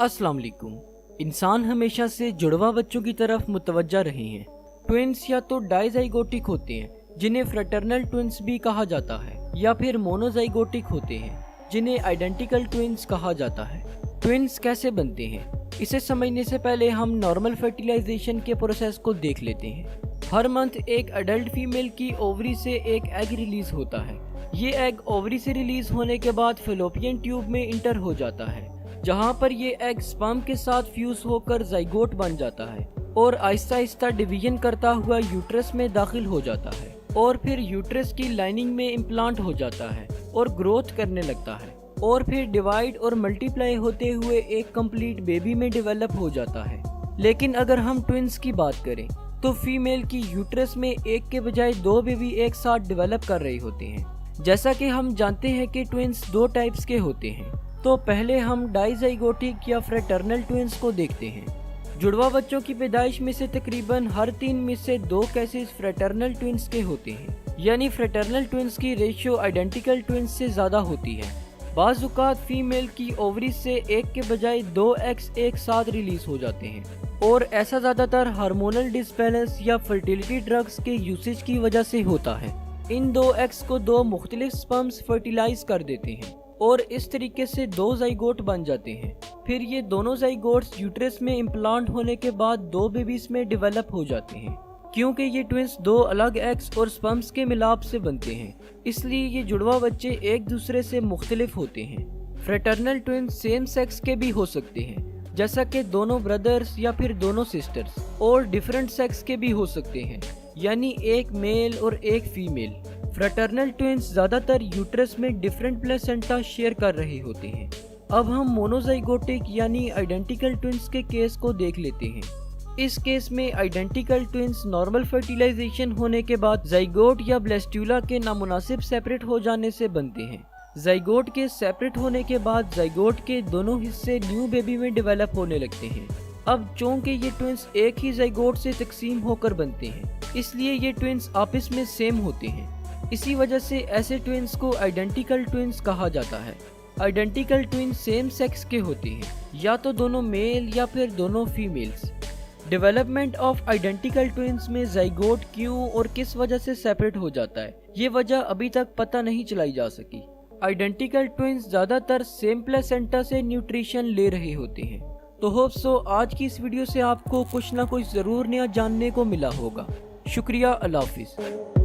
अस्सलाम वालेकुम। इंसान हमेशा से जुड़वा बच्चों की तरफ मुतवज्जा रहे हैं। ट्विंस या तो डाइजाइगोटिक होते हैं जिन्हें फ्रेटर्नल ट्विंस भी कहा जाता है, या फिर मोनोजाइगोटिक होते हैं जिन्हें आइडेंटिकल ट्विंस कहा जाता है। ट्विंस कैसे बनते हैं, इसे समझने से पहले हम नॉर्मल फर्टिलाइजेशन के प्रोसेस को देख लेते हैं। हर मंथ एक अडल्ट फीमेल की ओवरी से एक एग रिलीज होता है। ये एग ओवरी से रिलीज होने के बाद फेलोपियन ट्यूब में इंटर हो जाता है, जहाँ पर ये एग स्पर्म के साथ फ्यूज होकर जाइगोट बन जाता है और आहिस्ता आहिस्ता डिवीजन करता हुआ यूट्रस में दाखिल हो जाता है और फिर यूट्रस की लाइनिंग में इम्प्लांट हो जाता है और ग्रोथ करने लगता है और फिर डिवाइड और मल्टीप्लाई होते हुए एक कंप्लीट बेबी में डेवलप हो जाता है। लेकिन अगर हम ट्विंस की बात करें तो फीमेल की यूट्रस में एक के बजाय दो बेबी एक साथ डेवलप कर रहे होते हैं। जैसा कि हम जानते हैं कि ट्विंस दो टाइप्स के होते हैं, तो पहले हम डाइजाइगोटिक या फ्रेटर्नल ट्विंस को देखते हैं। जुड़वा बच्चों की पैदाइश में से तकरीबन हर 3 में से 2 केसेस फ्रेटर्नल ट्विंस के होते हैं, यानी फ्रेटर्नल ट्विंस की रेशियो आइडेंटिकल ट्विंस से ज़्यादा होती है। बाज़ औक़ात फीमेल की ओवरी से एक के बजाय 2 एग्स एक साथ रिलीज हो जाते हैं और ऐसा ज़्यादातर हार्मोनल डिसबैलेंस या फर्टिलिटी ड्रग्स के यूसेज की वजह से होता है। इन 2 एग्स को 2 मुख्तलिफ स्पर्म्स फर्टिलाइज कर देते हैं और इस तरीके से 2 जाइगोट बन जाते हैं। फिर ये दोनों जाइगोट्स यूट्रस में इम्प्लांट होने के बाद 2 बेबीज में डेवलप हो जाते हैं। क्योंकि ये ट्विंस 2 अलग एग्स और स्पर्म्स के मिलाप से बनते हैं, इसलिए ये जुड़वा बच्चे एक दूसरे से मुख्तलिफ होते हैं। फ्रेटर्नल ट्विंस सेम सेक्स के भी हो सकते हैं, जैसा कि दोनों ब्रदर्स या फिर दोनों सिस्टर्स, और डिफरेंट सेक्स के भी हो सकते हैं, यानी एक मेल और एक फीमेल। फ्रेटर्नल ट्विंस ज्यादातर यूट्रस में डिफरेंट प्लेसेंटा शेयर कर रहे होते हैं। अब हम मोनोजाइगोटिक यानी आइडेंटिकल ट्विंस के केस को देख लेते हैं। इस केस में आइडेंटिकल ट्विंस नॉर्मल फर्टिलाइजेशन होने के बाद जाइगोट या ब्लेस्ट्यूला के नामुनासिब सेपरेट हो जाने से बनते हैं। जाइगोट के सेपरेट होने के बाद जाइगोट के दोनों हिस्से न्यू बेबी में डेवलप होने लगते हैं। अब चूंकि ये ट्विंस एक ही जाइगोट से तकसीम होकर बनते हैं, इसलिए ये ट्विंस आपस में सेम होते हैं। इसी वजह से ऐसे ट्विंस को आइडेंटिकल ट्विंस कहा जाता है। आइडेंटिकल ट्विंस सेम सेक्स के होते हैं, या तो दोनों मेल या फिर दोनों females. Development of identical twins में जाइगोट क्यों और किस वजह से सेपरेट हो जाता है, ये वजह अभी तक पता नहीं चलाई जा सकी। आइडेंटिकल ट्विंस ज्यादातर सेम प्लेसेंटा से न्यूट्रिशन ले रहे होते हैं। तो होप सो आज की इस वीडियो से आपको कुछ ना कुछ जरूर नया जानने को मिला होगा। शुक्रिया, अल्लाह हाफिज।